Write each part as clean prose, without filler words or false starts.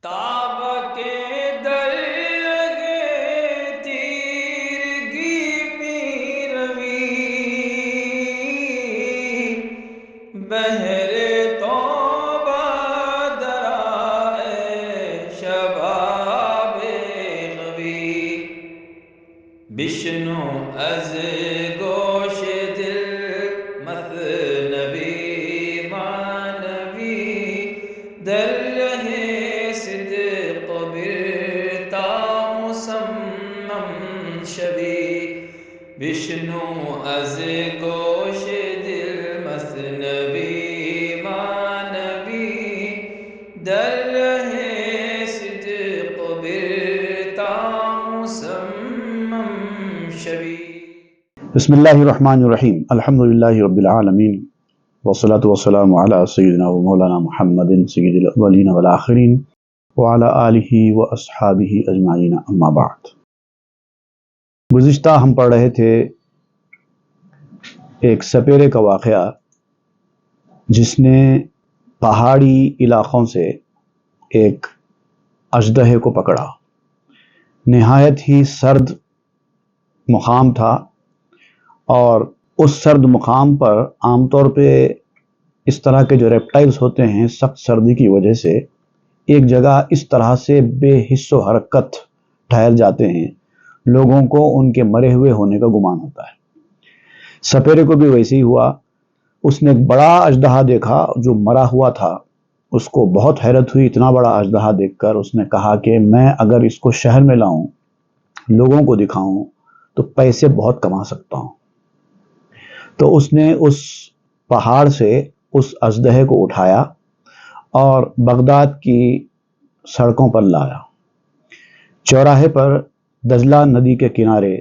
تاب کے در لگے تیرگی می روی بہر توبہ درائے شباب غوی بشنو از گوش دل مثنوی معنوی در رہے صدق برتا مسمم شوی بشنو از گوش دل مثنوی معنوی در رہے صدق برتا مسمم شوی. بسم اللہ الرحمن الرحیم. الحمدللہ رب العالمین والصلاة والسلام علی سیدنا و مولانا محمد سید الاولین والآخرین وعلی آلہ و اصحابہ اجمعین اما بعد. گزشتہ ہم پڑھ رہے تھے ایک سپیرے کا واقعہ جس نے پہاڑی علاقوں سے ایک اژدہے کو پکڑا. نہایت ہی سرد مقام تھا اور اس سرد مقام پر عام طور پہ اس طرح کے جو ریپٹائلز ہوتے ہیں سخت سردی کی وجہ سے ایک جگہ اس طرح سے بے حس و حرکت ٹھہر جاتے ہیں، لوگوں کو ان کے مرے ہوئے ہونے کا گمان ہوتا ہے. سپیرے کو بھی ویسے ہی ہوا. اس نے ایک بڑا اژدہا دیکھا جو مرا ہوا تھا. اس کو بہت حیرت ہوئی اتنا بڑا اژدہا دیکھ کر. اس نے کہا کہ میں اگر اس کو شہر میں لاؤں، لوگوں کو دکھاؤں تو پیسے بہت کما سکتا ہوں. تو اس نے اس پہاڑ سے اس اژدہے کو اٹھایا اور بغداد کی سڑکوں پر لایا. چوراہے پر دجلہ ندی کے کنارے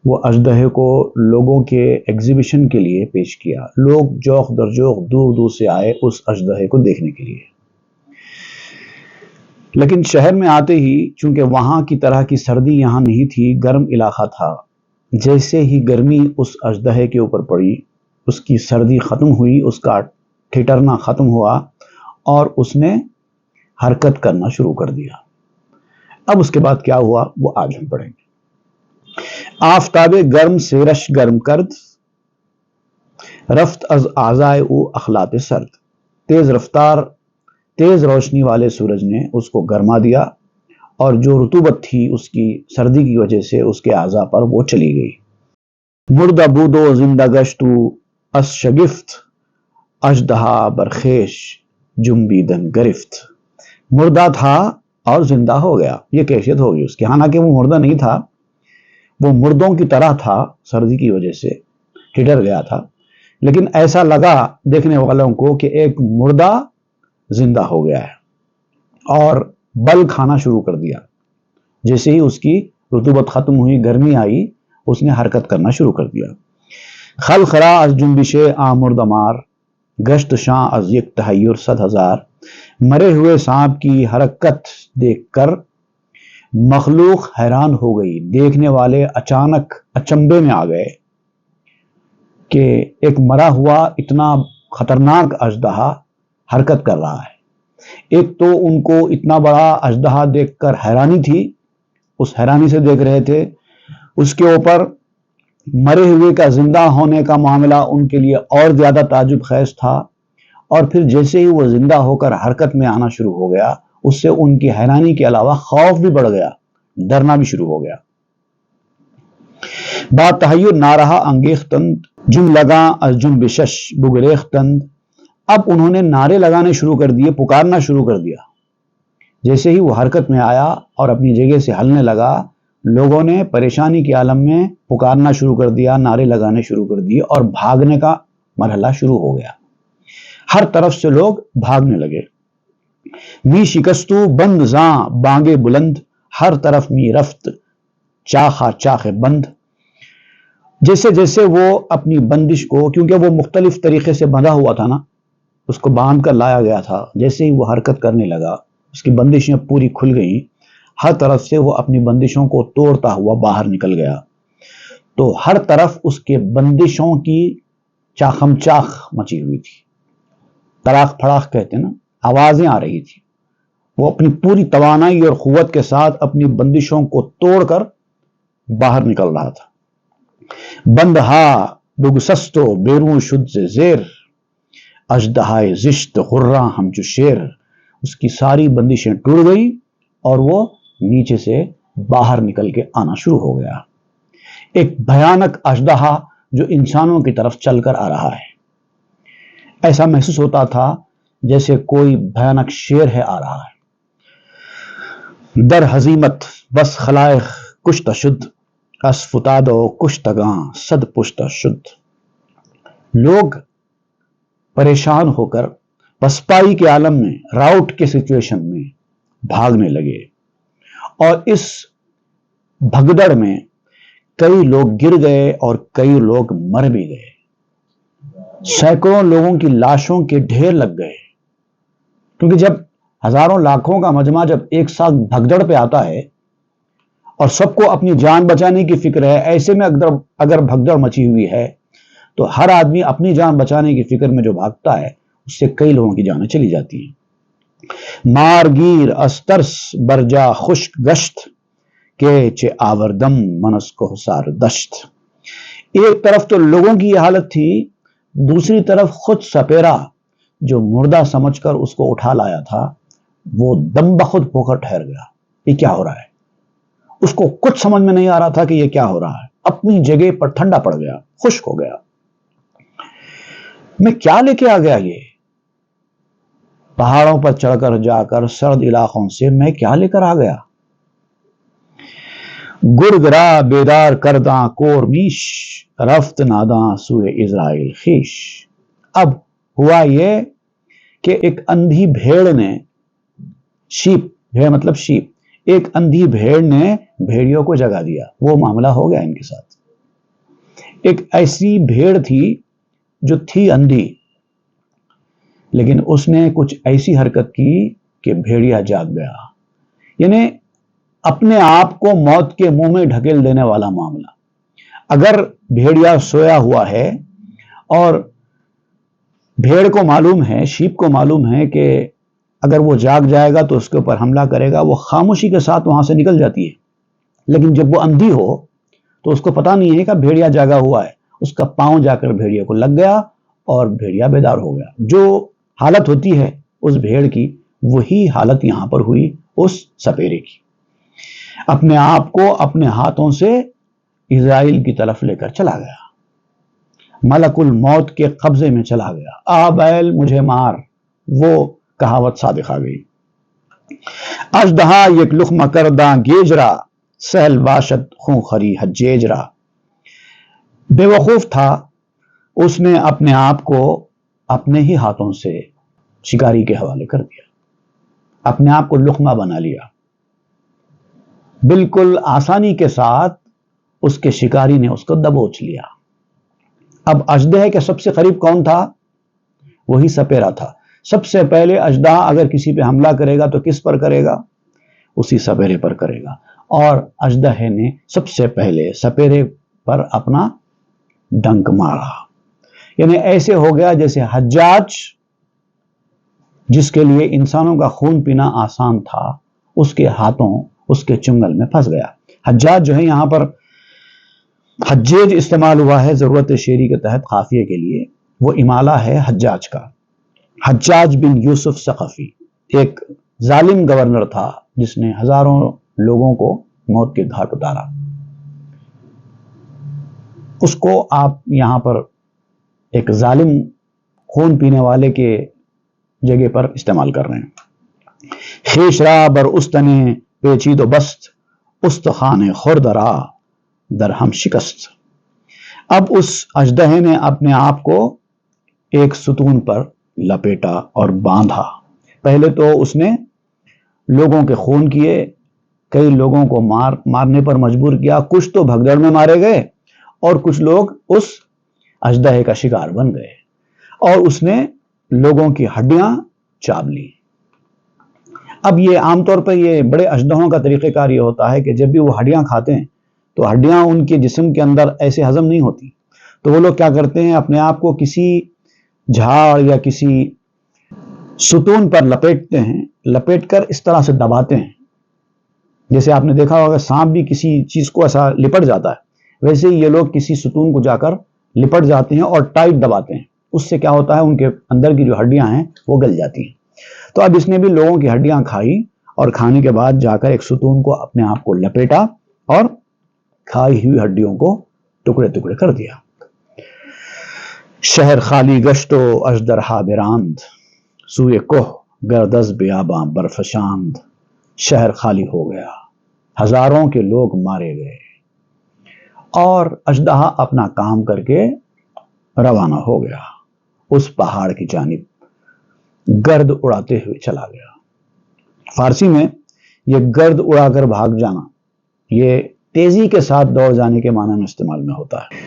وہ اژدہے کو لوگوں کے ایگزیبیشن کے لیے پیش کیا. لوگ جوق در جوق دور دور سے آئے اس اژدہے کو دیکھنے کے لیے. لیکن شہر میں آتے ہی چونکہ وہاں کی طرح کی سردی یہاں نہیں تھی، گرم علاقہ تھا، جیسے ہی گرمی اس اژدہے کے اوپر پڑی اس کی سردی ختم ہوئی، اس کا ٹھٹرنا ختم ہوا اور اس نے حرکت کرنا شروع کر دیا. اب اس کے بعد کیا ہوا وہ آج ہم پڑھیں گے. آفتاب گرم سیرش گرم کرد، رفت از اعضائے او اخلاط سرد. تیز رفتار تیز روشنی والے سورج نے اس کو گرما دیا اور جو رطوبت تھی اس کی سردی کی وجہ سے اس کے اعضاء پر وہ چلی گئی. مردہ بود و زندہ گشت از شگفت، اژدہا برخیش جنبیدن گرفت. مردہ تھا اور زندہ ہو گیا، یہ کیفیت ہوگی اس کی. حالانکہ وہ مردہ نہیں تھا، وہ مردوں کی طرح تھا، سردی کی وجہ سے ٹھٹر گیا تھا، لیکن ایسا لگا دیکھنے والوں کو کہ ایک مردہ زندہ ہو گیا ہے اور بل کھانا شروع کر دیا. جیسے ہی اس کی رطوبت ختم ہوئی، گرمی آئی، اس نے حرکت کرنا شروع کر دیا. خلخرا از جنبش آمرد مار، گشت شاں از یک تحیر صد ہزار. مرے ہوئے سانپ کی حرکت دیکھ کر مخلوق حیران ہو گئی. دیکھنے والے اچانک اچنبے میں آ گئے کہ ایک مرا ہوا اتنا خطرناک اژدہا حرکت کر رہا ہے. ایک تو ان کو اتنا بڑا اژدہا دیکھ کر حیرانی تھی، اس حیرانی سے دیکھ رہے تھے. اس کے اوپر مرے ہوئے کا زندہ ہونے کا معاملہ ان کے لیے اور زیادہ تعجب خیز تھا. اور پھر جیسے ہی وہ زندہ ہو کر حرکت میں آنا شروع ہو گیا، اس سے ان کی حیرانی کے علاوہ خوف بھی بڑھ گیا، ڈرنا بھی شروع ہو گیا. با تحیر نہ رہا انگیختند، جم لگا از جم بشش بگریختند. اب انہوں نے نعرے لگانے شروع کر دیے، پکارنا شروع کر دیا. جیسے ہی وہ حرکت میں آیا اور اپنی جگہ سے ہلنے لگا، لوگوں نے پریشانی کے عالم میں پکارنا شروع کر دیا، نعرے لگانے شروع کر دیے اور بھاگنے کا مرحلہ شروع ہو گیا. ہر طرف سے لوگ بھاگنے لگے. می شکستو بند زاں بانگے بلند، ہر طرف می رفت چاخا چاخ بند. جیسے جیسے وہ اپنی بندش کو، کیونکہ وہ مختلف طریقے سے بندھا ہوا تھا نا، اس کو باندھ کر لایا گیا تھا، جیسے ہی وہ حرکت کرنے لگا اس کی بندشیں پوری کھل گئیں. ہر طرف سے وہ اپنی بندشوں کو توڑتا ہوا باہر نکل گیا. تو ہر طرف اس کے بندشوں کی چاخم چاخ مچی ہوئی تھی. تراخ پھڑاخ کہتے ہیں نا، آوازیں آ رہی تھی. وہ اپنی پوری توانائی اور قوت کے ساتھ اپنی بندشوں کو توڑ کر باہر نکل رہا تھا۔ بندہا بگسستو بیرون شد سے زیر، اژدہائے زشت غرہ ہمچو شیر، اس کی ساری بندشیں ٹوٹ گئی اور وہ نیچے سے باہر نکل کے آنا شروع ہو گیا۔ ایک بھیانک اژدہا جو انسانوں کی طرف چل کر آ رہا ہے۔ ایسا محسوس ہوتا تھا جیسے کوئی بھیانک شیر ہے آ رہا ہے۔ در حزیمت بس خلائق کشتہ شد، اس فتادو کشتگاں صد پشتہ شد۔ لوگ پریشان ہو کر پسپائی کے عالم میں، راؤٹ کے سچویشن میں بھاگنے لگے، اور اس بھگدڑ میں کئی لوگ گر گئے اور کئی لوگ مر بھی گئے۔ سینکڑوں لوگوں کی لاشوں کے ڈھیر لگ گئے، کیونکہ جب ہزاروں لاکھوں کا مجمع جب ایک ساتھ بھگدڑ پہ آتا ہے اور سب کو اپنی جان بچانے کی فکر ہے، ایسے میں اگر بھگدڑ مچی ہوئی ہے تو ہر آدمی اپنی جان بچانے کی فکر میں جو بھاگتا ہے اس سے کئی لوگوں کی جانیں چلی جاتی ہیں۔ مار گیر استرس برجا خشک گشت، کہ چے آوردم منس کو سار دشت۔ ایک طرف تو لوگوں کی یہ حالت تھی، دوسری طرف خود سپیرا جو مردہ سمجھ کر اس کو اٹھا لایا تھا وہ دم بخود ہو کر ٹھہر گیا۔ یہ کیا ہو رہا ہے؟ اس کو کچھ سمجھ میں نہیں آ رہا تھا کہ یہ کیا ہو رہا ہے۔ اپنی جگہ پر ٹھنڈا پڑ گیا، خشک ہو گیا۔ میں کیا لے کے آ گیا؟ یہ پہاڑوں پر چڑھ کر جا کر سرد علاقوں سے میں کیا لے کر آ گیا؟ گرگرا بیدار کرداں کور میش، رفت ناداں سوئے اسرائیل خیش۔ اب ہوا یہ کہ ایک اندھی بھیڑ نے، شیپ، بھیڑ مطلب شیپ، ایک اندھی بھیڑ نے بھیڑیوں کو جگا دیا۔ وہ معاملہ ہو گیا ان کے ساتھ۔ ایک ایسی بھیڑ تھی جو تھی اندھی، لیکن اس نے کچھ ایسی حرکت کی کہ بھیڑیا جاگ گیا۔ یعنی اپنے آپ کو موت کے منہ میں ڈھکیل دینے والا معاملہ۔ اگر بھیڑیا سویا ہوا ہے اور بھیڑ کو معلوم ہے، شیپ کو معلوم ہے کہ اگر وہ جاگ جائے گا تو اس کے اوپر حملہ کرے گا، وہ خاموشی کے ساتھ وہاں سے نکل جاتی ہے۔ لیکن جب وہ اندھی ہو تو اس کو پتا نہیں ہے کہ بھیڑیا جاگا ہوا ہے، اس کا پاؤں جا کر بھیڑیا کو لگ گیا اور بھیڑیا بیدار ہو گیا۔ جو حالت ہوتی ہے اس بھیڑ کی، وہی حالت یہاں پر ہوئی اس سپیرے کی۔ اپنے آپ کو اپنے ہاتھوں سے اسرائیل کی طرف لے کر چلا گیا، ملک الموت کے قبضے میں چلا گیا۔ آ بیل مجھے مار، وہ کہاوت صادق آ گئی۔ اژدہا یک لقمہ کرداں گیجرا، سہل باشد خون خری حجیجرا۔ بے وقوف تھا، اس نے اپنے آپ کو اپنے ہی ہاتھوں سے شکاری کے حوالے کر دیا، اپنے آپ کو لقمہ بنا لیا۔ بالکل آسانی کے ساتھ اس کے شکاری نے اس کو دبوچ لیا۔ اب اژدہے کے سب سے قریب کون تھا؟ وہی سپیرا تھا۔ سب سے پہلے اژدہا اگر کسی پہ حملہ کرے گا تو کس پر کرے گا؟ اسی سپیرے پر کرے گا، اور اژدہے نے سب سے پہلے سپیرے پر اپنا ڈنک مارا۔ یعنی ایسے ہو گیا جیسے حجاج، جس کے لیے انسانوں کا خون پینا آسان تھا، اس کے ہاتھوں اس کے چنگل میں پھنس گیا۔ حجاج جو ہے، یہاں پر حجیج استعمال ہوا ہے ضرورت شعری کے تحت قافیے کے لیے، وہ امالہ ہے حجاج کا۔ حجاج بن یوسف ثقفی ایک ظالم گورنر تھا جس نے ہزاروں لوگوں کو موت کے گھاٹ اتارا۔ اس کو آپ یہاں پر ایک ظالم خون پینے والے کے جگہ پر استعمال کر رہے ہیں۔ خیش را بر استنے پیچید و بست، استخان خوردرا در ہم شکست۔ اب اس اژدہے نے اپنے آپ کو ایک ستون پر لپیٹا اور باندھا۔ پہلے تو اس نے لوگوں کے خون کیے، کئی لوگوں کو مارنے پر مجبور کیا، کچھ تو بھگدڑ میں مارے گئے اور کچھ لوگ اس اژدہے کا شکار بن گئے، اور اس نے لوگوں کی ہڈیاں چاب لی۔ اب یہ عام طور پر یہ بڑے اژدہوں کا طریقہ کار یہ ہوتا ہے کہ جب بھی وہ ہڈیاں کھاتے ہیں تو ہڈیاں ان کے جسم کے اندر ایسے ہضم نہیں ہوتی، تو وہ لوگ کیا کرتے ہیں، اپنے آپ کو کسی جھاڑ یا کسی ستون پر لپیٹتے ہیں لپیٹ کر اس طرح سے دباتے ہیں، جیسے آپ نے دیکھا ہوگا سانپ بھی کسی چیز کو ایسا لپٹ جاتا ہے، ویسے ہی یہ لوگ کسی ستون کو جا کر لپٹ جاتے ہیں اور ٹائٹ دباتے ہیں. اس سے کیا ہوتا ہے، ان کے اندر کی جو ہڈیاں ہیں وہ گل جاتی ہیں. تو اب اس نے بھی لوگوں کی ہڈیاں کھائی اور کھانے کے بعد جا کر ایک ستون کو اپنے آپ کو لپیٹا اور کھائی ہوئی ہڈیوں کو ٹکڑے ٹکڑے کر دیا. شہر خالی گشت و اژدرہا براند، سوئے کوہ گردز بیاباں برفشاند. شہر خالی ہو گیا، ہزاروں کے لوگ مارے گئے اور اژدہا اپنا کام کر کے روانہ ہو گیا اس پہاڑ کی جانب، گرد اڑاتے ہوئے چلا گیا. فارسی میں یہ گرد اڑا کر بھاگ جانا، یہ تیزی کے ساتھ دوڑ جانے کے معنی میں استعمال میں ہوتا ہے.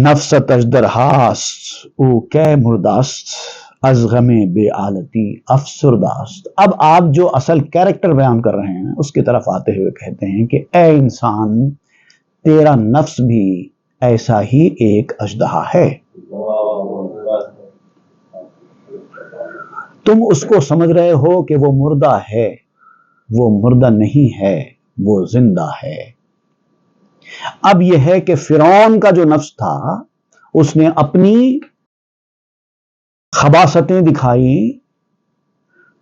نفست اژدرہاست او کہ مرداست، از غم بے آلتی افسرداست. اب آپ جو اصل کیریکٹر بیان کر رہے ہیں اس کی طرف آتے ہوئے کہتے ہیں کہ اے انسان، تیرا نفس بھی ایسا ہی ایک اژدہا ہے. تم اس کو سمجھ رہے ہو کہ وہ مردہ ہے، وہ مردہ نہیں ہے، وہ زندہ ہے. اب یہ ہے کہ فرعون کا جو نفس تھا اس نے اپنی خباثتیں دکھائی،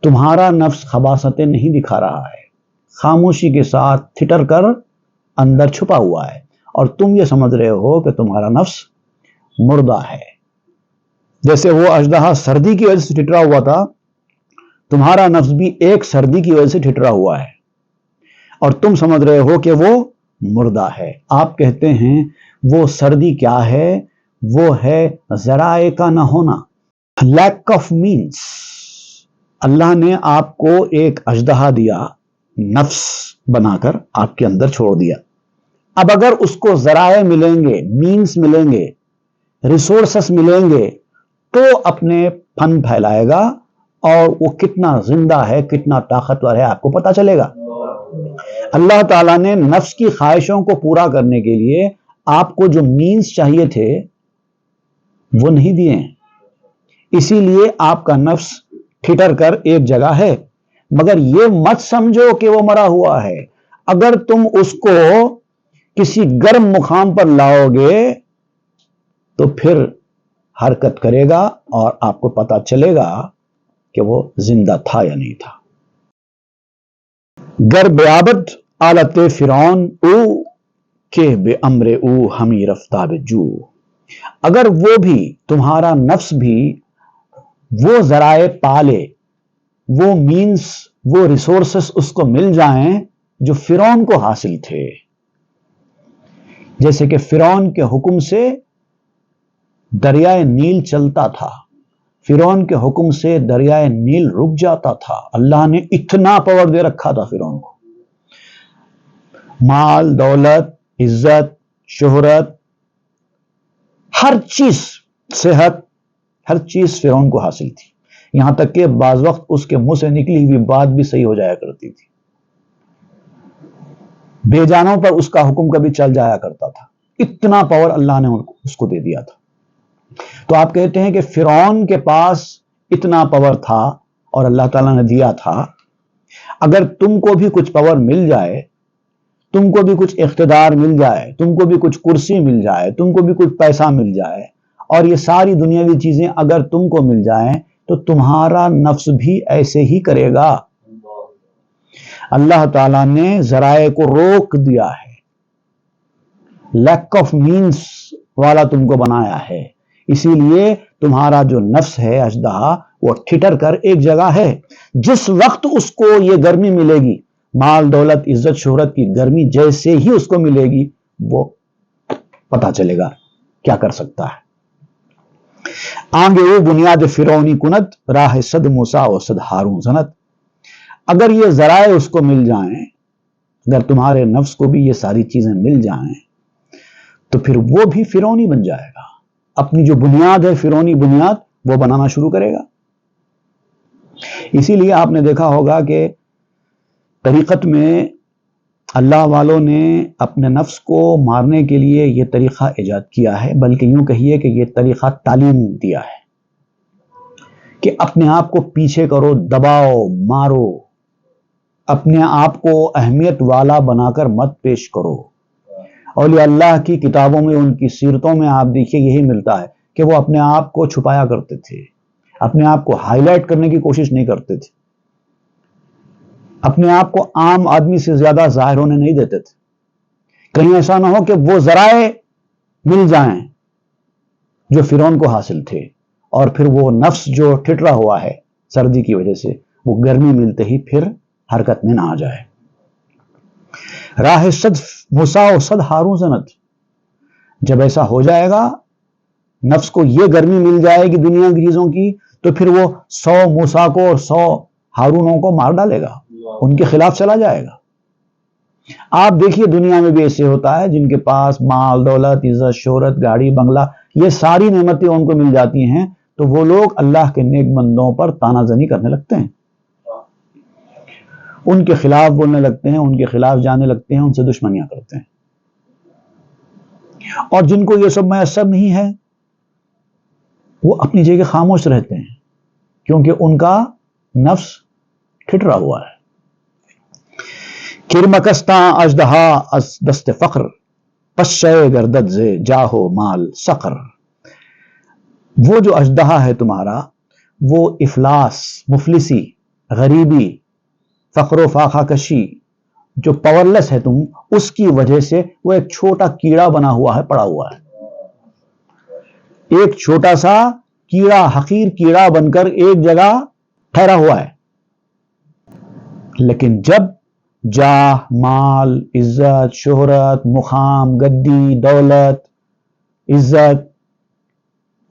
تمہارا نفس خباثتیں نہیں دکھا رہا ہے، خاموشی کے ساتھ تھٹر کر اندر چھپا ہوا ہے، اور تم یہ سمجھ رہے ہو کہ تمہارا نفس مردہ ہے. جیسے وہ اژدہا سردی کی وجہ سے ٹھٹرا ہوا تھا، تمہارا نفس بھی ایک سردی کی وجہ سے ٹھٹرا ہوا ہے اور تم سمجھ رہے ہو کہ وہ مردہ ہے. آپ کہتے ہیں وہ سردی کیا ہے؟ وہ ہے ذرائع کا نہ ہونا، لیک آف مینس. اللہ نے آپ کو ایک اژدہا دیا، نفس بنا کر آپ کے اندر چھوڑ دیا. اب اگر اس کو ذرائع ملیں گے، مینس ملیں گے، ریسورسز ملیں گے تو اپنے فن پھیلائے گا اور وہ کتنا زندہ ہے، کتنا طاقتور ہے آپ کو پتا چلے گا. اللہ تعالیٰ نے نفس کی خواہشوں کو پورا کرنے کے لیے آپ کو جو مینس چاہیے تھے وہ نہیں دیے ہیں، اسی لیے آپ کا نفس ٹھٹر کر ایک جگہ ہے. مگر یہ مت سمجھو کہ وہ مرا ہوا ہے. اگر تم اس کو کسی گرم مقام پر لاؤ گے تو پھر حرکت کرے گا اور آپ کو پتا چلے گا کہ وہ زندہ تھا یا نہیں تھا. گر بیابد آلت فرعون او کہ بے امر او ہمی رفتہ جو. اگر وہ بھی تمہارا نفس بھی وہ ذرائع پالے، وہ مینس، وہ ریسورسز اس کو مل جائیں جو فرعون کو حاصل تھے، جیسے کہ فرعون کے حکم سے دریائے نیل چلتا تھا، فرعون کے حکم سے دریائے نیل رک جاتا تھا. اللہ نے اتنا پاور دے رکھا تھا فرعون کو، مال، دولت، عزت، شہرت، ہر چیز، صحت، ہر چیز فرعون کو حاصل تھی. یہاں تک کہ بعض وقت اس کے منہ سے نکلی ہوئی بات بھی صحیح ہو جایا کرتی تھی، بے جانوں پر اس کا حکم کبھی چل جایا کرتا تھا. اتنا پاور اللہ نے اس کو دے دیا تھا. تو آپ کہتے ہیں کہ فرعون کے پاس اتنا پاور تھا اور اللہ تعالیٰ نے دیا تھا. اگر تم کو بھی کچھ پاور مل جائے، تم کو بھی کچھ اقتدار مل جائے، تم کو بھی کچھ کرسی مل جائے، تم کو بھی کچھ پیسہ مل جائے اور یہ ساری دنیاوی چیزیں اگر تم کو مل جائیں تو تمہارا نفس بھی ایسے ہی کرے گا. اللہ تعالیٰ نے ذرائع کو روک دیا ہے، لیک آف مینس والا تم کو بنایا ہے. اسی لیے تمہارا جو نفس ہے اژدہا وہ ٹھٹر کر ایک جگہ ہے. جس وقت اس کو یہ گرمی ملے گی، مال، دولت، عزت، شہرت کی گرمی جیسے ہی اس کو ملے گی وہ پتا چلے گا کیا کر سکتا ہے. آنگے وہ بنیاد فرعونی کنت، راہ صد موسیٰ و صد ہارون زنت. اگر یہ ذرائع اس کو مل جائیں، اگر تمہارے نفس کو بھی یہ ساری چیزیں مل جائیں تو پھر وہ بھی فرعونی بن جائے گا. اپنی جو بنیاد ہے فرعونی بنیاد وہ بنانا شروع کرے گا. اسی لیے آپ نے دیکھا ہوگا کہ طریقت میں اللہ والوں نے اپنے نفس کو مارنے کے لیے یہ طریقہ ایجاد کیا ہے، بلکہ یوں کہیے کہ یہ طریقہ تعلیم دیا ہے کہ اپنے آپ کو پیچھے کرو، دباؤ، مارو. اپنے آپ کو اہمیت والا بنا کر مت پیش کرو۔ اولیاء اللہ کی کتابوں میں، ان کی سیرتوں میں آپ دیکھیے یہی ملتا ہے کہ وہ اپنے آپ کو چھپایا کرتے تھے، اپنے آپ کو ہائی لائٹ کرنے کی کوشش نہیں کرتے تھے، اپنے آپ کو عام آدمی سے زیادہ ظاہر ہونے نہیں دیتے تھے، کہیں ایسا نہ ہو کہ وہ ذرائع مل جائیں جو فرعون کو حاصل تھے، اور پھر وہ نفس جو ٹھٹرا ہوا ہے سردی کی وجہ سے، وہ گرمی ملتے ہی پھر حرکت میں نہ آ جائے۔ راہ صد موسیٰ و صد ہارون زند، جب ایسا ہو جائے گا، نفس کو یہ گرمی مل جائے گی دنیا کی چیزوں کی، تو پھر وہ 100 موسیٰ کو اور 100 ہارونوں کو مار ڈالے گا، ان کے خلاف چلا جائے گا۔ آپ دیکھیے دنیا میں بھی ایسے ہوتا ہے، جن کے پاس مال دولت عزت شہرت گاڑی بنگلہ یہ ساری نعمتیں ان کو مل جاتی ہیں، تو وہ لوگ اللہ کے نیک بندوں پر تانا زنی کرنے لگتے ہیں، ان کے خلاف بولنے لگتے ہیں، ان کے خلاف جانے لگتے ہیں، ان سے دشمنیاں کرتے ہیں۔ اور جن کو یہ سب میسر نہیں ہے، وہ اپنی جگہ خاموش رہتے ہیں، کیونکہ ان کا نفس ٹھٹرا ہوا ہے۔ کرمکستاں اژدہا از دست فخر، پس شے گردد زے جاہو مال سقر۔ وہ جو اژدہا ہے تمہارا، وہ افلاس، مفلسی، غریبی، فقر و فاقہ کشی، جو پاورلیس ہے تم، اس کی وجہ سے وہ ایک چھوٹا کیڑا بنا ہوا ہے، پڑا ہوا ہے، ایک چھوٹا سا کیڑا، حقیر کیڑا بن کر ایک جگہ ٹھہرا ہوا ہے۔ لیکن جب جاہ، مال، عزت، شہرت، مقام، گدی، دولت، عزت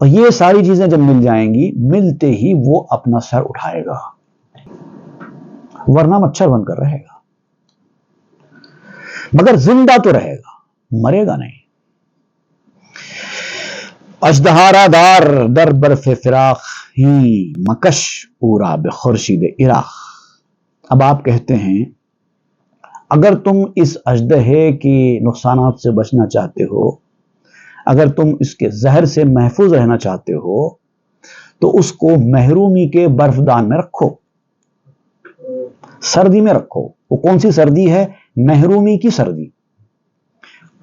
اور یہ ساری چیزیں جب مل جائیں گی، ملتے ہی وہ اپنا سر اٹھائے گا، ورنہ مچھر بن کر رہے گا، مگر زندہ تو رہے گا، مرے گا نہیں۔ اژدہارا دار در برف فراق، ہی مکش پورا بخورشید عراق۔ اب آپ کہتے ہیں اگر تم اس اژدہے کی نقصانات سے بچنا چاہتے ہو، اگر تم اس کے زہر سے محفوظ رہنا چاہتے ہو، تو اس کو محرومی کے برفدان میں رکھو، سردی میں رکھو۔ وہ کون سی سردی ہے؟ محرومی کی سردی۔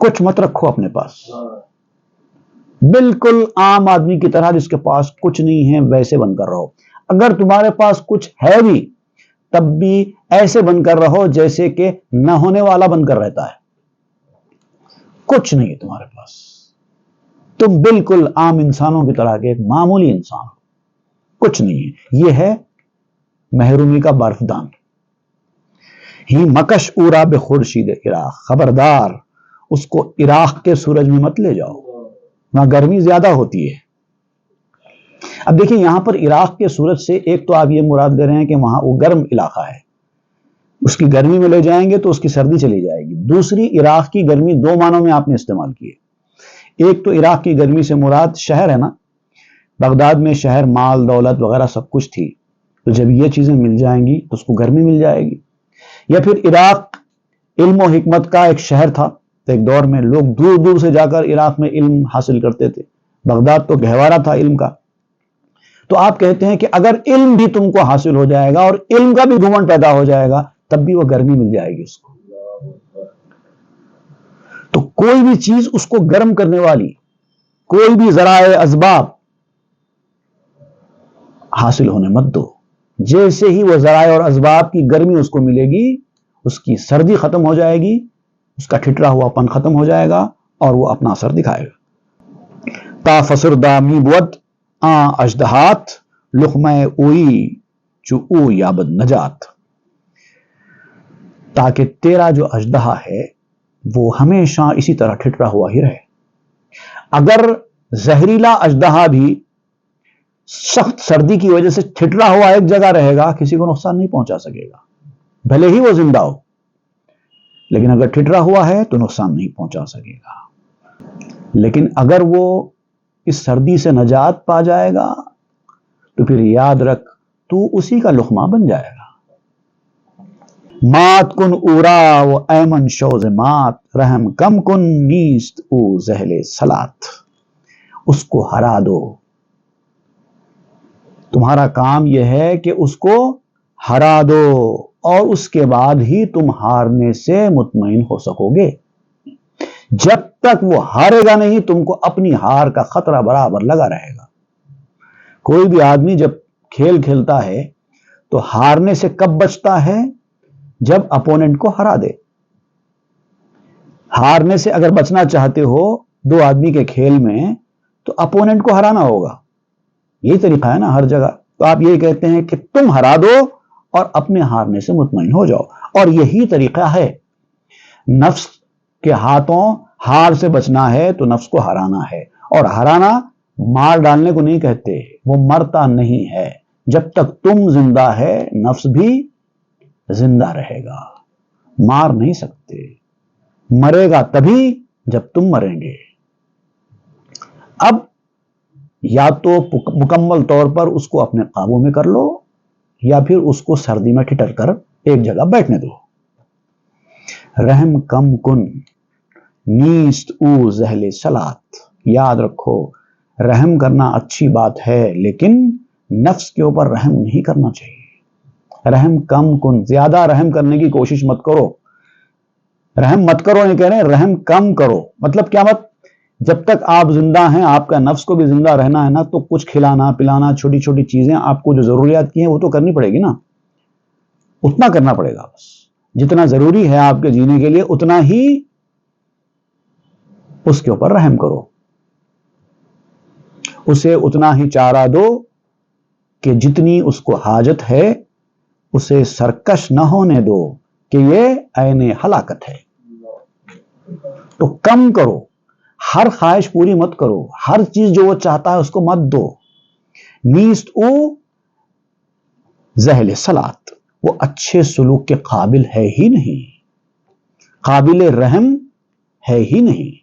کچھ مت رکھو اپنے پاس، بالکل عام آدمی کی طرح، جس کے پاس کچھ نہیں ہے ویسے بن کر رہو۔ اگر تمہارے پاس کچھ ہے بھی، تب بھی ایسے بن کر رہو جیسے کہ نہ ہونے والا بن کر رہتا ہے۔ کچھ نہیں ہے تمہارے پاس، تم بالکل عام انسانوں کی طرح کے ایک معمولی انسان ہو، کچھ نہیں ہے۔ یہ ہے محرومی کا برفدان۔ ہی مکش اورا بخورشید عراق، خبردار اس کو عراق کے سورج میں مت لے جاؤ، وہاں گرمی زیادہ ہوتی ہے۔ اب دیکھیں یہاں پر عراق کے سورج سے ایک تو آپ یہ مراد لے رہے ہیں کہ وہاں وہ گرم علاقہ ہے، اس کی گرمی میں لے جائیں گے تو اس کی سردی چلی جائے گی۔ دوسری، عراق کی گرمی دو معنوں میں آپ نے استعمال کی ہے۔ ایک تو عراق کی گرمی سے مراد شہر ہے نا، بغداد میں شہر، مال دولت وغیرہ سب کچھ تھی، تو جب یہ چیزیں مل جائیں گی تو اس کو گرمی مل جائے گی۔ یا پھر عراق علم و حکمت کا ایک شہر تھا، تو ایک دور میں لوگ دور دور سے جا کر عراق میں علم حاصل کرتے تھے، بغداد تو گہوارہ تھا علم کا۔ تو آپ کہتے ہیں کہ اگر علم بھی تم کو حاصل ہو جائے گا اور علم کا بھی گھمنڈ پیدا ہو جائے گا، تب بھی وہ گرمی مل جائے گی اس کو۔ تو کوئی بھی چیز اس کو گرم کرنے والی، کوئی بھی ذرائع اسباب حاصل ہونے مت دو۔ جیسے ہی وہ ذرائع اور اسباب کی گرمی اس کو ملے گی، اس کی سردی ختم ہو جائے گی، اس کا ٹھٹرا ہوا پن ختم ہو جائے گا، اور وہ اپنا اثر دکھائے گا۔ تا فسردہ می بود آ اژدہات، لقمہ اوئی چو او یابد نجات۔ تاکہ تیرا جو اژدہا ہے وہ ہمیشہ اسی طرح ٹھٹرا ہوا ہی رہے۔ اگر زہریلا اژدہا بھی سخت سردی کی وجہ سے ٹھٹرا ہوا ایک جگہ رہے گا، کسی کو نقصان نہیں پہنچا سکے گا، بھلے ہی وہ زندہ ہو، لیکن اگر ٹھٹرا ہوا ہے تو نقصان نہیں پہنچا سکے گا۔ لیکن اگر وہ اس سردی سے نجات پا جائے گا تو پھر یاد رکھ، تو اسی کا لقمہ بن جائے گا۔ مات کن اورا و ایمن شوز مات، رحم کم کن نیست او زہل سلات۔ اس کو ہرا دو، تمہارا کام یہ ہے کہ اس کو ہرا دو۔ اور اس کے بعد ہی تم ہارنے سے مطمئن ہو سکو گے۔ جب تک وہ ہارے گا نہیں تم کو اپنی ہار کا خطرہ برابر لگا رہے گا۔ کوئی بھی آدمی جب کھیل کھیلتا ہے تو ہارنے سے کب بچتا ہے؟ جب اپوننٹ کو ہرا دے۔ ہارنے سے اگر بچنا چاہتے ہو دو آدمی کے کھیل میں تو اپوننٹ کو ہرانا ہوگا، یہی طریقہ ہے نا ہر جگہ۔ تو آپ یہی کہتے ہیں کہ تم ہرا دو اور اپنے ہارنے سے مطمئن ہو جاؤ، اور یہی طریقہ ہے۔ نفس کے ہاتھوں ہار سے بچنا ہے تو نفس کو ہرانا ہے، اور ہرانا مار ڈالنے کو نہیں کہتے، وہ مرتا نہیں ہے۔ جب تک تم زندہ ہے نفس بھی زندہ رہے گا، مار نہیں سکتے۔ مرے گا تبھی جب تم مریں گے۔ اب یا تو مکمل طور پر اس کو اپنے قابو میں کر لو یا پھر اس کو سردی میں ٹھٹر کر ایک جگہ بیٹھنے دو۔ رحم کم کن نیست او زہل صلات، یاد رکھو رحم کرنا اچھی بات ہے لیکن نفس کے اوپر رحم نہیں کرنا چاہیے۔ رحم کم کن، زیادہ رحم کرنے کی کوشش مت کرو۔ رحم مت کرو نہیں کہہ رہے، رحم کم کرو۔ مطلب کیا مت؟ جب تک آپ زندہ ہیں آپ کا نفس کو بھی زندہ رہنا ہے نا، تو کچھ کھلانا پلانا چھوٹی چھوٹی چیزیں آپ کو جو ضروریات کی ہیں وہ تو کرنی پڑے گی نا، اتنا کرنا پڑے گا۔ بس جتنا ضروری ہے آپ کے جینے کے لیے اتنا ہی اس کے اوپر رحم کرو، اسے اتنا ہی چارہ دو کہ جتنی اس کو حاجت ہے، اسے سرکش نہ ہونے دو کہ یہ عین ہلاکت ہے۔ تو کم کرو، ہر خواہش پوری مت کرو، ہر چیز جو وہ چاہتا ہے اس کو مت دو۔ نیست او زہل صلات، وہ اچھے سلوک کے قابل ہے ہی نہیں، قابل رحم ہے ہی نہیں۔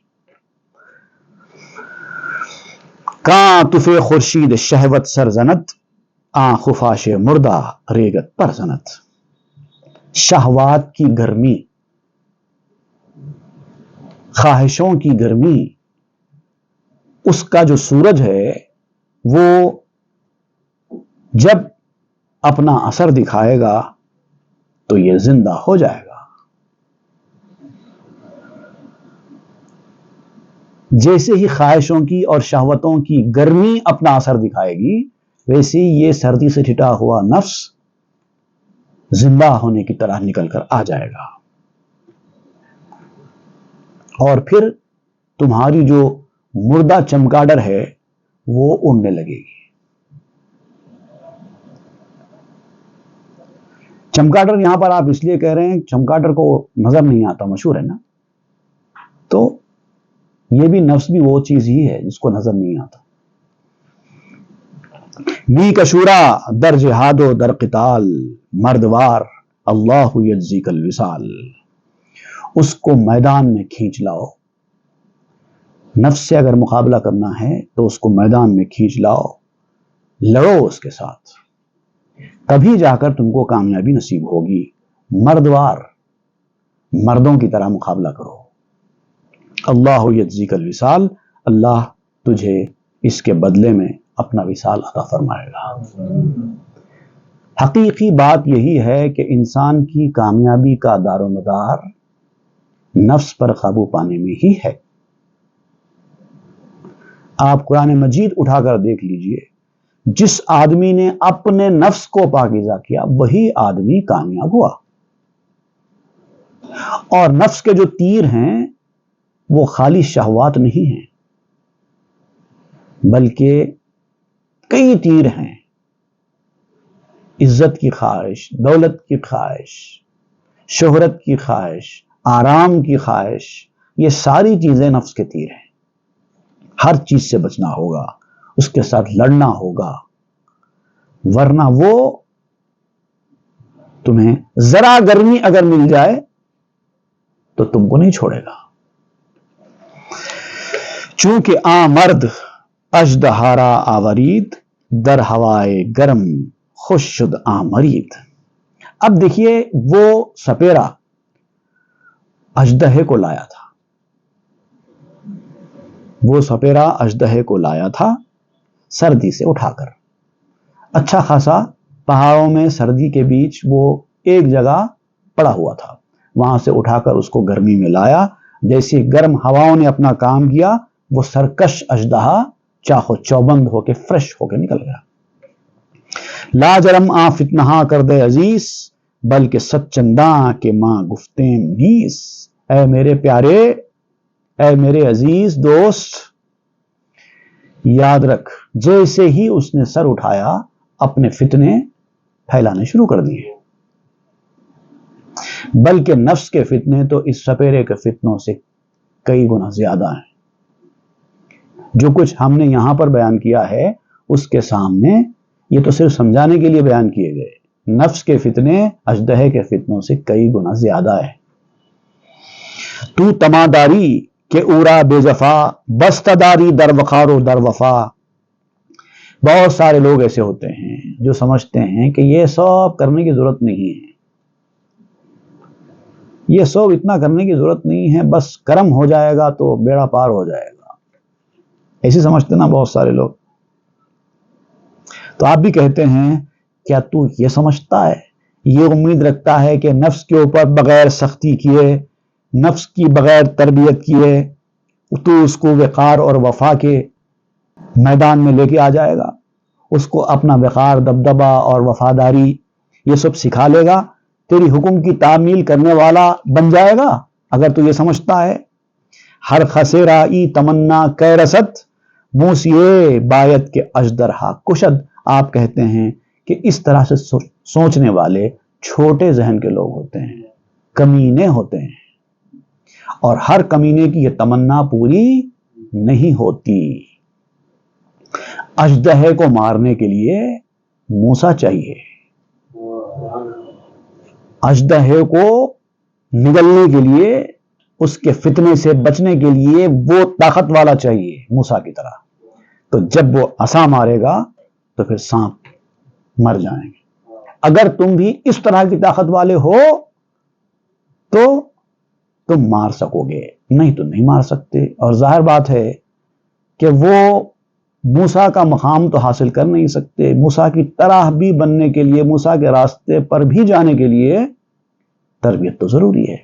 کاں تفے خورشید شہوت سرزنت، آں خفاش مردہ ریگت پرزنت۔ شہوات کی گرمی، خواہشوں کی گرمی، اس کا جو سورج ہے وہ جب اپنا اثر دکھائے گا تو یہ زندہ ہو جائے گا۔ جیسے ہی خواہشوں کی اور شہوتوں کی گرمی اپنا اثر دکھائے گی ویسے ہی یہ سردی سے ٹھٹا ہوا نفس زندہ ہونے کی طرح نکل کر آ جائے گا، اور پھر تمہاری جو مردہ چمگادڑ ہے وہ اڑنے لگے گی۔ چمگادڑ یہاں پر آپ اس لیے کہہ رہے ہیں چمگادڑ کو نظر نہیں آتا، مشہور ہے نا، تو یہ بھی نفس بھی وہ چیز ہی ہے جس کو نظر نہیں آتا۔ می کشورا در جہاد و در قتال، مردوار اللہ یجزیک الوصال۔ اس کو میدان میں کھینچ لاؤ، نفس سے اگر مقابلہ کرنا ہے تو اس کو میدان میں کھینچ لاؤ، لڑو اس کے ساتھ، تبھی جا کر تم کو کامیابی نصیب ہوگی۔ مردوار، مردوں کی طرح مقابلہ کرو۔ اللہ یجزیک الوصال، اللہ تجھے اس کے بدلے میں اپنا وصال عطا فرمائے گا۔ حقیقی بات یہی ہے کہ انسان کی کامیابی کا دار و مدار نفس پر قابو پانے میں ہی ہے۔ آپ قرآن مجید اٹھا کر دیکھ لیجئے، جس آدمی نے اپنے نفس کو پاکیزہ کیا وہی آدمی کامیاب ہوا۔ اور نفس کے جو تیر ہیں وہ خالی شہوات نہیں ہیں بلکہ کئی تیر ہیں۔ عزت کی خواہش، دولت کی خواہش، شہرت کی خواہش، آرام کی خواہش، یہ ساری چیزیں نفس کے تیر ہیں۔ ہر چیز سے بچنا ہوگا، اس کے ساتھ لڑنا ہوگا، ورنہ وہ تمہیں ذرا گرمی اگر مل جائے تو تم کو نہیں چھوڑے گا۔ چونکہ مرد اژدہارا آورید، در ہوائے گرم خوش شد مرید۔ اب دیکھیے وہ سپیرا اژدہے کو لایا تھا، وہ سپیرا اژدہے کو لایا تھا سردی سے اٹھا کر۔ اچھا خاصا پہاڑوں میں سردی کے بیچ وہ ایک جگہ پڑا ہوا تھا، وہاں سے اٹھا کر اس کو گرمی میں لایا، جیسی گرم ہواؤں نے اپنا کام کیا وہ سرکش اژدہا چاہو چوبند ہو کے فریش ہو کے نکل گیا۔ لا جرم آ فتنہا کر دے عزیز، بلکہ سچنداں کے ماں گفتیم نیس۔ اے میرے پیارے، اے میرے عزیز دوست، یاد رکھ جیسے ہی اس نے سر اٹھایا اپنے فتنے پھیلانے شروع کر دیے، بلکہ نفس کے فتنے تو اس سپیرے کے فتنوں سے کئی گنا زیادہ ہیں۔ جو کچھ ہم نے یہاں پر بیان کیا ہے اس کے سامنے یہ تو صرف سمجھانے کے لیے بیان کیے گئے، نفس کے فتنے اژدہے کے فتنوں سے کئی گنا زیادہ ہے۔ تو تماداری کہ اورا بے جفا، بستداری در وقار و در وفا۔ بہت سارے لوگ ایسے ہوتے ہیں جو سمجھتے ہیں کہ یہ سب کرنے کی ضرورت نہیں ہے، یہ سب اتنا کرنے کی ضرورت نہیں ہے، بس کرم ہو جائے گا تو بیڑا پار ہو جائے گا، ایسے سمجھتے نا بہت سارے لوگ۔ تو آپ بھی کہتے ہیں کیا تو یہ سمجھتا ہے، یہ امید رکھتا ہے کہ نفس کے اوپر بغیر سختی کیے، نفس کی بغیر تربیت کیے تو اس کو وقار اور وفا کے میدان میں لے کے آ جائے گا، اس کو اپنا وقار، دبدبہ اور وفاداری یہ سب سکھا لے گا، تیری حکم کی تعمیل کرنے والا بن جائے گا؟ اگر تو یہ سمجھتا ہے ہر خسیرائی تمنا کہ رسد، موسیے بایت کے اژدرہا کشد۔ آپ کہتے ہیں کہ اس طرح سے سوچنے والے چھوٹے ذہن کے لوگ ہوتے ہیں، کمینے ہوتے ہیں، اور ہر کمینے کی یہ تمنا پوری نہیں ہوتی۔ اژدہے کو مارنے کے لیے موسیٰ چاہیے، اژدہے کو نگلنے کے لیے، اس کے فتنے سے بچنے کے لیے وہ طاقت والا چاہیے موسیٰ کی طرح۔ تو جب وہ عصا مارے گا تو پھر سانپ مر جائیں گے۔ اگر تم بھی اس طرح کی طاقت والے ہو تو تم مار سکو گے، نہیں تو نہیں مار سکتے۔ اور ظاہر بات ہے کہ وہ موسیٰ کا مقام تو حاصل کر نہیں سکتے، موسیٰ کی طرح بھی بننے کے لیے، موسیٰ کے راستے پر بھی جانے کے لیے تربیت تو ضروری ہے۔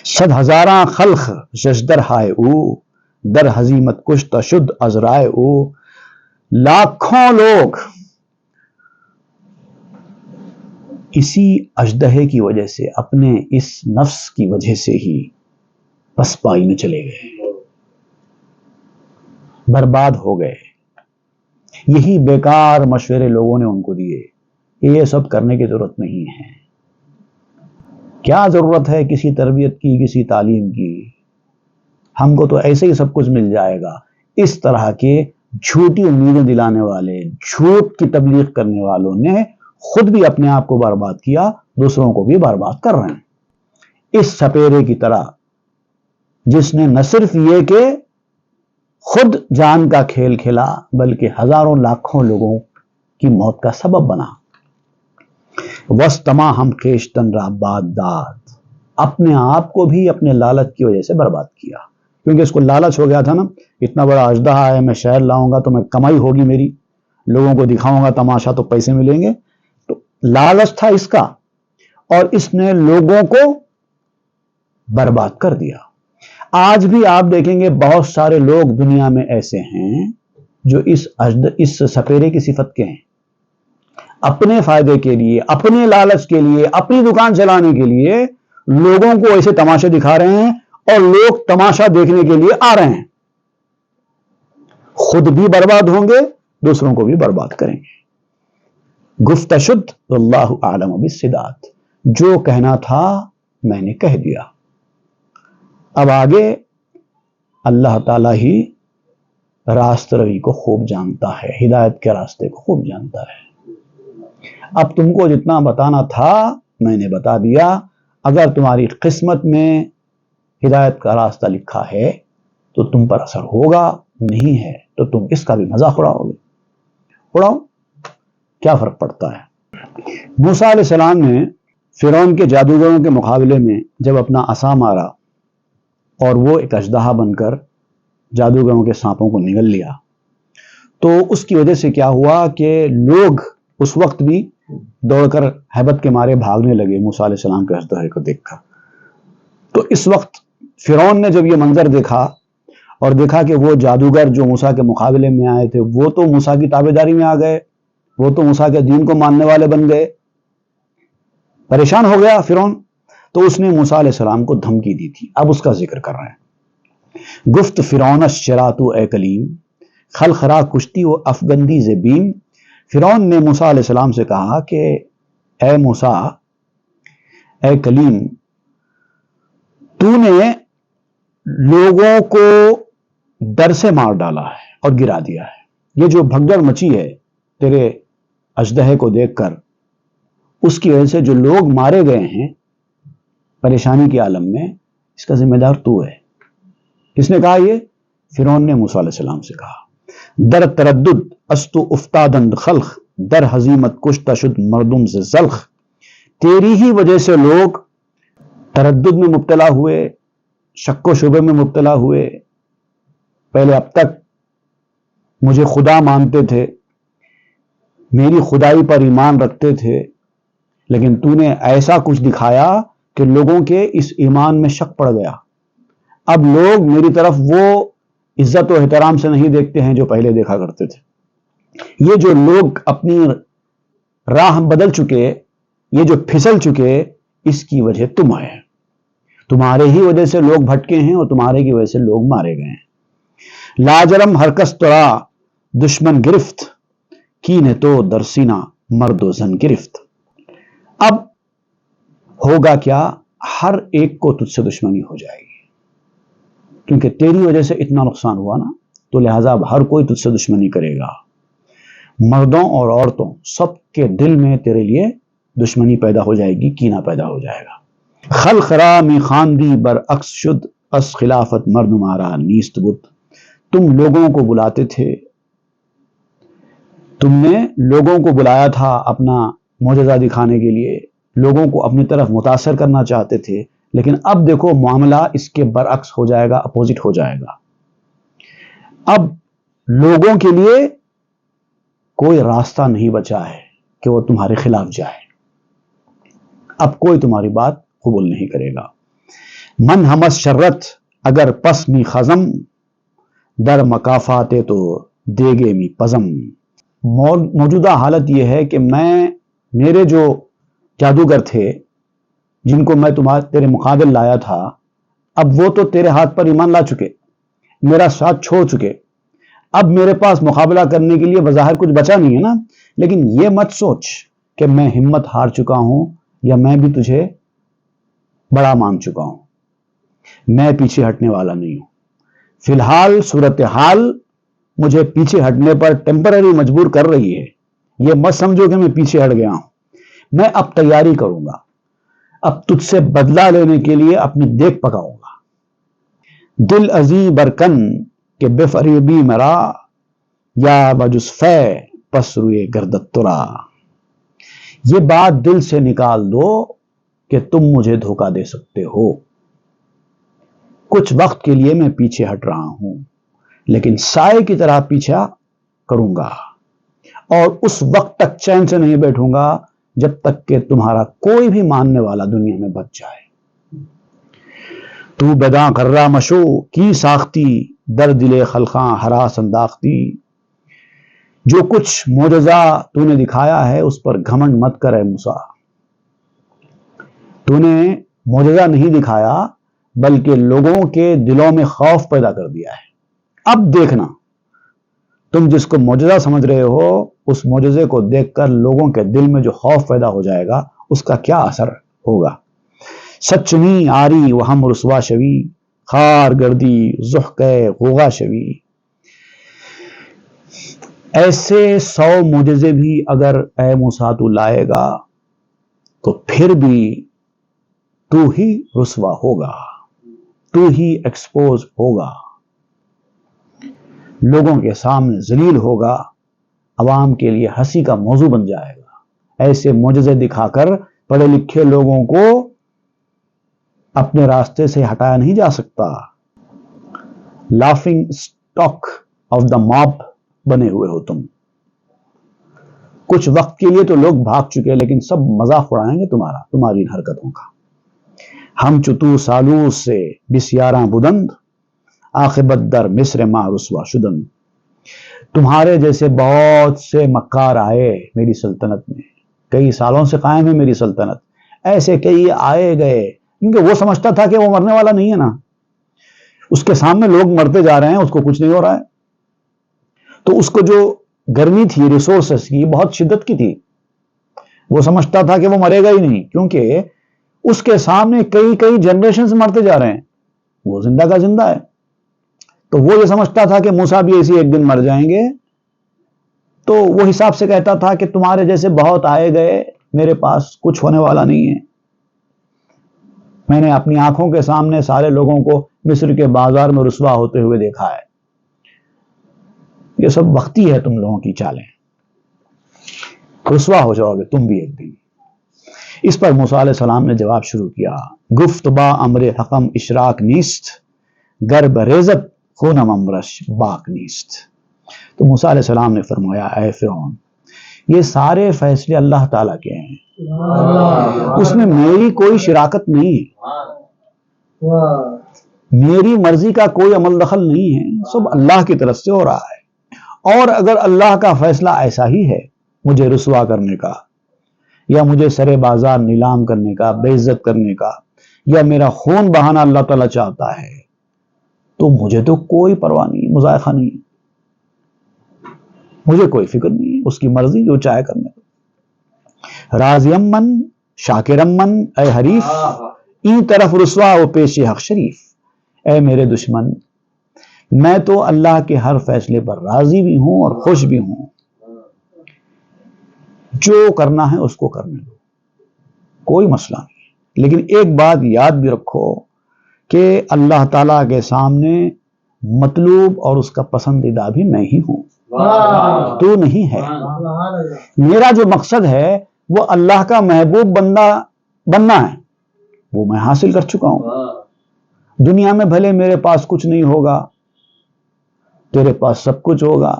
صد ہزاراں خلق جشدر ہائے او، در ہزیمت کشتہ شد از رائے او۔ لاکھوں لوگ اسی اژدہے کی وجہ سے، اپنے اس نفس کی وجہ سے ہی پسپائی میں چلے گئے، برباد ہو گئے۔ یہی بیکار مشورے لوگوں نے ان کو دیے کہ یہ سب کرنے کی ضرورت نہیں ہے، کیا ضرورت ہے کسی تربیت کی، کسی تعلیم کی، ہم کو تو ایسے ہی سب کچھ مل جائے گا۔ اس طرح کے جھوٹی امیدیں دلانے والے، جھوٹ کی تبلیغ کرنے والوں نے خود بھی اپنے آپ کو برباد کیا، دوسروں کو بھی برباد کر رہے ہیں۔ اس سپیرے کی طرح جس نے نہ صرف یہ کہ خود جان کا کھیل کھیلا بلکہ ہزاروں لاکھوں لوگوں کی موت کا سبب بنا۔ وستما ہم کیشتن را باد داد، اپنے آپ کو بھی اپنے لالچ کی وجہ سے برباد کیا، کیونکہ اس کو لالچ ہو گیا تھا نا، اتنا بڑا اژدہا ہے، میں شہر لاؤں گا تو میں کمائی ہوگی میری، لوگوں کو دکھاؤں گا تماشا تو پیسے ملیں گے، تو لالچ تھا اس کا، اور اس نے لوگوں کو برباد کر دیا۔ آج بھی آپ دیکھیں گے بہت سارے لوگ دنیا میں ایسے ہیں جو اس سپیرے کی صفت کے ہیں، اپنے فائدے کے لیے، اپنے لالچ کے لیے، اپنی دکان چلانے کے لیے لوگوں کو ایسے تماشے دکھا رہے ہیں، اور لوگ تماشا دیکھنے کے لیے آ رہے ہیں، خود بھی برباد ہوں گے، دوسروں کو بھی برباد کریں گے۔ گفتہ شد واللہ اعلم بالصدات، جو کہنا تھا میں نے کہہ دیا، اب آگے اللہ تعالیٰ ہی راست روی کو خوب جانتا ہے، ہدایت کے راستے کو خوب جانتا ہے۔ اب تم کو جتنا بتانا تھا میں نے بتا دیا، اگر تمہاری قسمت میں ہدایت کا راستہ لکھا ہے تو تم پر اثر ہوگا، نہیں ہے تو تم اس کا بھی مذاق اڑاؤ گے، اڑاؤ، کیا فرق پڑتا ہے۔ موسیٰ علیہ السلام نے فرعون کے جادوگروں کے مقابلے میں جب اپنا عصا مارا اور وہ ایک اژدہا بن کر جادوگروں کے سانپوں کو نگل لیا، تو اس کی وجہ سے کیا ہوا کہ لوگ اس وقت بھی دوڑ کر ہیبت کے مارے بھاگنے لگے موسیٰ علیہ السلام کے اژدہے کو دیکھ کر۔ تو اس وقت فرعون نے جب یہ منظر دیکھا اور دیکھا کہ وہ جادوگر جو موسیٰ کے مقابلے میں آئے تھے وہ تو موسیٰ کی تابعداری میں آ گئے، وہ تو موسیٰ کے دین کو ماننے والے بن گئے، پریشان ہو گیا فرعون۔ تو اس نے موسیٰ علیہ السلام کو دھمکی دی تھی، اب اس کا ذکر کر رہے ہیں۔ گفت فرعون شراتو اے کلیم، خلخرا کشتی و افگندی زبیم۔ فرعون نے موسیٰ علیہ السلام سے کہا کہ اے موسیٰ، اے کلیم، تو نے لوگوں کو ڈر سے مار ڈالا ہے اور گرا دیا ہے۔ یہ جو بھگدڑ مچی ہے تیرے اژدہے کو دیکھ کر، اس کی وجہ سے جو لوگ مارے گئے ہیں پریشانی کے عالم میں، اس کا ذمہ دار تو ہے۔ کس نے کہا یہ؟ فرعون نے موسیٰ علیہ السلام سے کہا۔ در تردد استو افتادند خلق، در حزیمت کشتہ شد مردم سے زلخ۔ تیری ہی وجہ سے لوگ تردد میں مبتلا ہوئے، شک و شبے میں مبتلا ہوئے۔ پہلے اب تک مجھے خدا مانتے تھے، میری خدائی پر ایمان رکھتے تھے، لیکن تو نے ایسا کچھ دکھایا کہ لوگوں کے اس ایمان میں شک پڑ گیا۔ اب لوگ میری طرف وہ عزت و احترام سے نہیں دیکھتے ہیں جو پہلے دیکھا کرتے تھے۔ یہ جو لوگ اپنی راہ بدل چکے، یہ جو پھسل چکے، اس کی وجہ تم ہے۔ تمہارے ہی وجہ سے لوگ بھٹکے ہیں اور تمہارے کی وجہ سے لوگ مارے گئے ہیں۔ لاجرم ہر کس ترا دشمن گرفت، کینے تو در سینہ مرد و زن گرفت۔ اب ہوگا کیا؟ ہر ایک کو تجھ سے دشمنی ہو جائے گی، کیونکہ تیری وجہ سے اتنا نقصان ہوا نا، تو لہٰذا اب ہر کوئی تجھ سے دشمنی کرے گا۔ مردوں اور عورتوں سب کے دل میں تیرے لیے دشمنی پیدا ہو جائے گی، کینہ پیدا ہو جائے گا۔ خلخرا می خاندی برعکس شد، اس خلافت مرد مارا نیست بد۔ تم لوگوں کو بلاتے تھے، تم نے لوگوں کو بلایا تھا اپنا معجزہ دکھانے کے لیے، لوگوں کو اپنی طرف متاثر کرنا چاہتے تھے، لیکن اب دیکھو معاملہ اس کے برعکس ہو جائے گا، اپوزٹ ہو جائے گا۔ اب لوگوں کے لیے کوئی راستہ نہیں بچا ہے کہ وہ تمہارے خلاف جائے، اب کوئی تمہاری بات قبول نہیں کرے گا۔ من ہمس شرت اگر پس می خزم، در مکافات تو دیگے می پزم۔ موجودہ حالت یہ ہے کہ میرے جو جادوگر تھے جن کو میں تیرے مقابل لایا تھا، اب وہ تو تیرے ہاتھ پر ایمان لا چکے، میرا ساتھ چھوڑ چکے۔ اب میرے پاس مقابلہ کرنے کے لیے بظاہر کچھ بچا نہیں ہے نا، لیکن یہ مت سوچ کہ میں ہمت ہار چکا ہوں یا میں بھی تجھے بڑا مان چکا ہوں۔ میں پیچھے ہٹنے والا نہیں ہوں۔ فی الحال صورتحال مجھے پیچھے ہٹنے پر ٹیمپرری مجبور کر رہی ہے۔ یہ مت سمجھو کہ میں پیچھے ہٹ گیا ہوں، میں اب تیاری کروں گا، اب تجھ سے بدلہ لینے کے لیے اپنی دیگ پکاؤں گا۔ دل ازی برکن کہ بے فریبی مرا، یا بجزفے پس روئے گردت ترا۔ یہ بات دل سے نکال دو کہ تم مجھے دھوکہ دے سکتے ہو۔ کچھ وقت کے لیے میں پیچھے ہٹ رہا ہوں، لیکن سائے کی طرح پیچھا کروں گا، اور اس وقت تک چین سے نہیں بیٹھوں گا جب تک کہ تمہارا کوئی بھی ماننے والا دنیا میں بچ جائے۔ تو بداں کرا مشو کی ساختی، در دل خلقاں ہراس انداختی۔ جو کچھ معجزہ تو نے دکھایا ہے اس پر گھمنڈ مت کر اے موسیٰ۔ تو نے معجزہ نہیں دکھایا بلکہ لوگوں کے دلوں میں خوف پیدا کر دیا ہے۔ اب دیکھنا، تم جس کو معجزہ سمجھ رہے ہو، اس معجزے کو دیکھ کر لوگوں کے دل میں جو خوف پیدا ہو جائے گا اس کا کیا اثر ہوگا۔ سچنی آری و ہم رسوا شوی، خار گردی زحکے غوغا شوی۔ ایسے 100 معجزے بھی اگر اے موسیٰ تو لائے گا تو پھر بھی تو ہی رسوا ہوگا، تو ہی ایکسپوز ہوگا، لوگوں کے سامنے ذلیل ہوگا، عوام کے لیے ہنسی کا موضوع بن جائے گا۔ ایسے معجزے دکھا کر پڑھے لکھے لوگوں کو اپنے راستے سے ہٹایا نہیں جا سکتا۔ لافنگ اسٹاک آف دا ماب بنے ہوئے ہو تم۔ کچھ وقت کے لیے تو لوگ بھاگ چکے لیکن سب مذاق اڑائیں گے تمہاری ان حرکتوں کا. ہم چتو سالوس سے بسیاراں بدند عاقبت در مصر ما رسوا شدند. تمہارے جیسے بہت سے مکار آئے میری سلطنت میں، کئی سالوں سے قائم ہے میری سلطنت، ایسے کئی آئے گئے، کیونکہ وہ سمجھتا تھا کہ وہ مرنے والا نہیں ہے نا، اس کے سامنے لوگ مرتے جا رہے ہیں، اس کو کچھ نہیں ہو رہا ہے. تو اس کو جو گرمی تھی ریسورسز کی بہت شدت کی تھی، وہ سمجھتا تھا کہ وہ مرے گا ہی نہیں، کیونکہ اس کے سامنے کئی کئی جنریشنز مرتے جا رہے ہیں، وہ زندہ کا زندہ ہے. تو وہ یہ سمجھتا تھا کہ موسیٰ بھی ایسی ایک دن مر جائیں گے. تو وہ حساب سے کہتا تھا کہ تمہارے جیسے بہت آئے گئے، میرے پاس کچھ ہونے والا نہیں ہے. میں نے اپنی آنکھوں کے سامنے سارے لوگوں کو مصر کے بازار میں رسوا ہوتے ہوئے دیکھا ہے. یہ سب وقتی ہے تم لوگوں کی چالیں، رسوا ہو جاؤ گے تم بھی ایک دن. اس پر موسیٰ علیہ السلام نے جواب شروع کیا، گفت با امر حکم اشراک نیست، گر بریزت خونم امرش باک نیست. تو موسیٰ علیہ السلام نے فرمایا، اے فرعون، یہ سارے فیصلے اللہ تعالیٰ کے ہیں، اس میں میری کوئی شراکت نہیں ہے، میری مرضی کا کوئی عمل دخل نہیں ہے، سب اللہ کی طرف سے ہو رہا ہے. اور اگر اللہ کا فیصلہ ایسا ہی ہے مجھے رسوا کرنے کا، یا مجھے سرے بازار نیلام کرنے کا، بے عزت کرنے کا، یا میرا خون بہانا اللہ تعالیٰ چاہتا ہے، تو مجھے تو کوئی پرواہ نہیں، مذائقہ نہیں، مجھے کوئی فکر نہیں، اس کی مرضی جو چاہے کرنے. راضیم من شاکرم من، اے حریف این طرف رسوا و پیش حق شریف. اے میرے دشمن، میں تو اللہ کے ہر فیصلے پر راضی بھی ہوں اور خوش بھی ہوں، جو کرنا ہے اس کو کرنے دو، کوئی مسئلہ نہیں. لیکن ایک بات یاد بھی رکھو کہ اللہ تعالیٰ کے سامنے مطلوب اور اس کا پسندیدہ بھی میں ہی ہوں، تو نہیں ہے. میرا جو مقصد ہے وہ اللہ کا محبوب بندہ بننا ہے، وہ میں حاصل کر چکا ہوں. دنیا میں بھلے میرے پاس کچھ نہیں ہوگا، تیرے پاس سب کچھ ہوگا،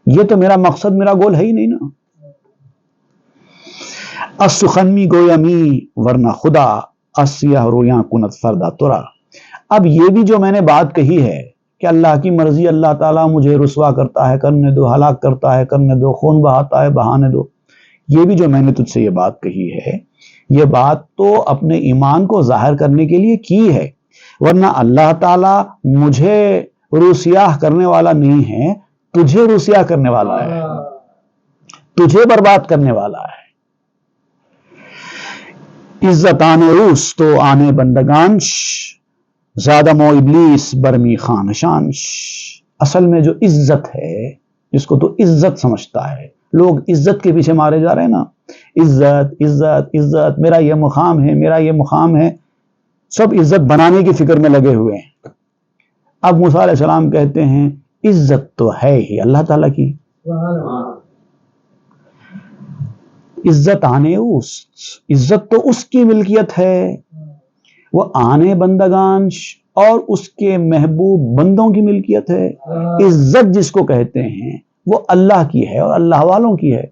یہ تو میرا مقصد، میرا گول ہے ہی نہیں نا. السخنمی گویمی ورنہ خدا، اسیہ رویاں کنت فردا ترا. اب یہ بھی جو میں نے بات کہی ہے کہ اللہ کی مرضی، اللہ تعالیٰ مجھے رسوا کرتا ہے کرنے دو، ہلاک کرتا ہے کرنے دو، خون بہاتا ہے بہانے دو، یہ بھی جو میں نے تجھ سے یہ بات کہی ہے، یہ بات تو اپنے ایمان کو ظاہر کرنے کے لیے کی ہے، ورنہ اللہ تعالیٰ مجھے روسیاہ کرنے والا نہیں ہے، تجھے روسیاہ کرنے والا ہے، تجھے برباد کرنے والا ہے. عزت آنے روس تو آنے بندگانش، زیادہ مو ابلیس برمی خانشانش. اصل میں جو عزت ہے، جس کو تو عزت سمجھتا ہے، لوگ عزت کے پیچھے مارے جا رہے ہیں نا، عزت عزت عزت، میرا یہ مقام ہے، میرا یہ مقام ہے، سب عزت بنانے کی فکر میں لگے ہوئے ہیں. اب موسیٰ علیہ السلام کہتے ہیں عزت تو ہے ہی اللہ تعالیٰ کی، عزت آنے عزت تو اس کی ملکیت ہے، وہ آنے بندگان اور اس کے محبوب بندوں کی ملکیت ہے. عزت جس کو کہتے ہیں وہ اللہ کی ہے اور اللہ والوں کی ہے.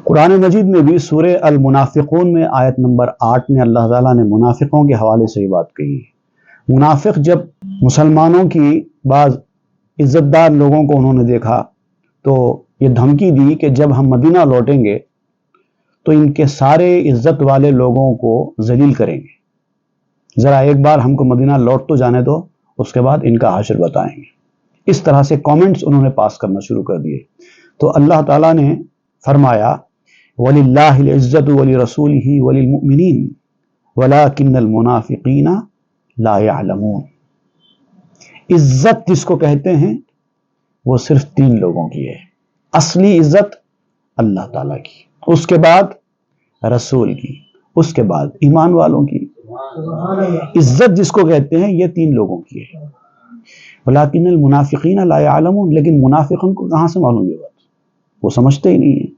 قرآن مجید میں بھی سورہ المنافقون میں آیت نمبر 8 میں اللہ تعالیٰ نے منافقوں کے حوالے سے یہ بات کہی ہے. منافق جب مسلمانوں کی بعض عزت دار لوگوں کو انہوں نے دیکھا تو یہ دھمکی دی کہ جب ہم مدینہ لوٹیں گے تو ان کے سارے عزت والے لوگوں کو ذلیل کریں گے، ذرا ایک بار ہم کو مدینہ لوٹ تو جانے دو، اس کے بعد ان کا حشر بتائیں گے. اس طرح سے کامنٹس انہوں نے پاس کرنا شروع کر دیے. تو اللہ تعالیٰ نے فرمایا وَلِلَّهِ الْعِزَّةُ وَلِرَسُولِهِ وَلِلْمُؤْمِنِينَ وَلَكِنَّ الْمُنَافِقِينَ لَا يَعْلَمُونَ. عزت جس کو کہتے ہیں وہ صرف 3 لوگوں کی ہے. اصلی عزت اللہ تعالیٰ کی، اس کے بعد رسول کی، اس کے بعد ایمان والوں کی. عزت جس کو کہتے ہیں یہ 3 لوگوں کی ہے. وَلَكِنَّ الْمُنَافِقِينَ لَا يَعْلَمُونَ. لیکن منافقوں کو کہاں سے معلوم یہ بات؟ وہ سمجھتے ہی نہیں ہیں.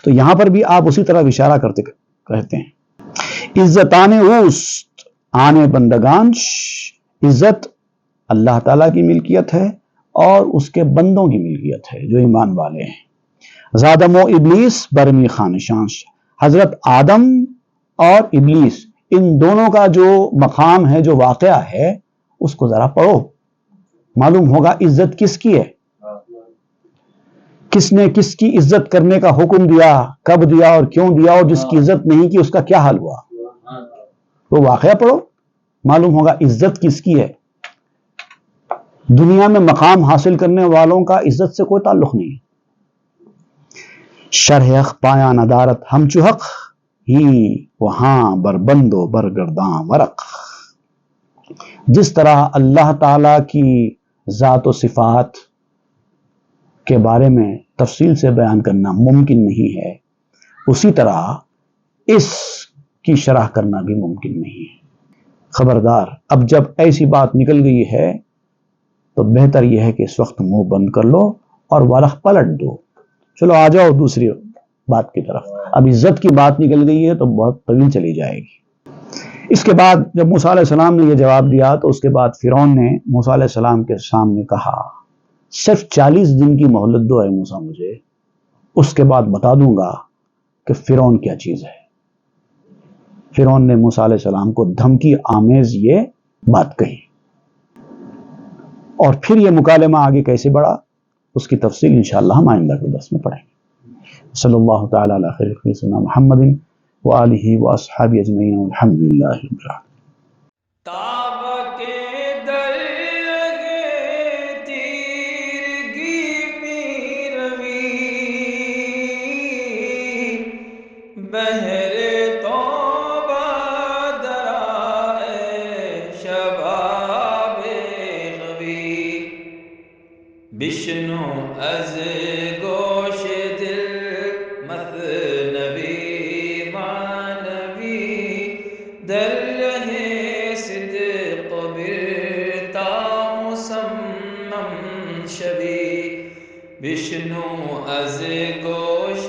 تو یہاں پر بھی آپ اسی طرح اشارہ کرتے کہتے ہیں عزت آنے اوست آنے بندگانش. عزت اللہ تعالیٰ کی ملکیت ہے اور اس کے بندوں کی ملکیت ہے جو ایمان والے ہیں. زادم و ابلیس برمی خانشانش، حضرت آدم اور ابلیس ان دونوں کا جو مقام ہے، جو واقعہ ہے، اس کو ذرا پڑھو، معلوم ہوگا عزت کس کی ہے، کس نے کس کی عزت کرنے کا حکم دیا، کب دیا اور کیوں دیا، اور جس کی عزت نہیں کی اس کا کیا حال ہوا۔ وہ واقعہ پڑھو، معلوم ہوگا عزت کس کی ہے۔ دنیا میں مقام حاصل کرنے والوں کا عزت سے کوئی تعلق نہیں۔ شرح اخ پایا ندارت ہم چوحق ہی وہاں بربند و برگرداں ورق۔ جس طرح اللہ تعالی کی ذات و صفات کے بارے میں تفصیل سے بیان کرنا ممکن نہیں ہے، اسی طرح اس کی شرح کرنا بھی ممکن نہیں ہے۔ خبردار، اب جب ایسی بات نکل گئی ہے تو بہتر یہ ہے کہ اس وقت منہ بند کر لو اور ورق پلٹ دو۔ چلو آ جاؤ دوسری بات کی طرف۔ اب عزت کی بات نکل گئی ہے تو بہت طویل چلی جائے گی۔ اس کے بعد جب موسیٰ علیہ السلام نے یہ جواب دیا تو اس کے بعد فرعون نے موسیٰ علیہ السلام کے سامنے کہا، صرف 40 دن کی مہلت دو اے موسیٰ مجھے، اس کے بعد بتا دوں گا کہ فرعون کیا چیز ہے۔ فرعون نے موسیٰ علیہ السلام کو دھمکی آمیز یہ بات کہی، اور پھر یہ مکالمہ آگے کیسے بڑھا اس کی تفصیل انشاءاللہ ہم آئندہ کے درس میں پڑھیں گے۔ صلی اللہ تعالی علی خیر خلق سیدنا محمد وآلہ واصحابہ اجمعین والحمد للہ رب العالمین۔ تاب کے در لگے تیرگی می روی، بہر توبہ درائے شباب خوی، بشنو از گوش دل مثنوی معنوی، در لہے صدق برتا مصمم شوی، بشنو از گوش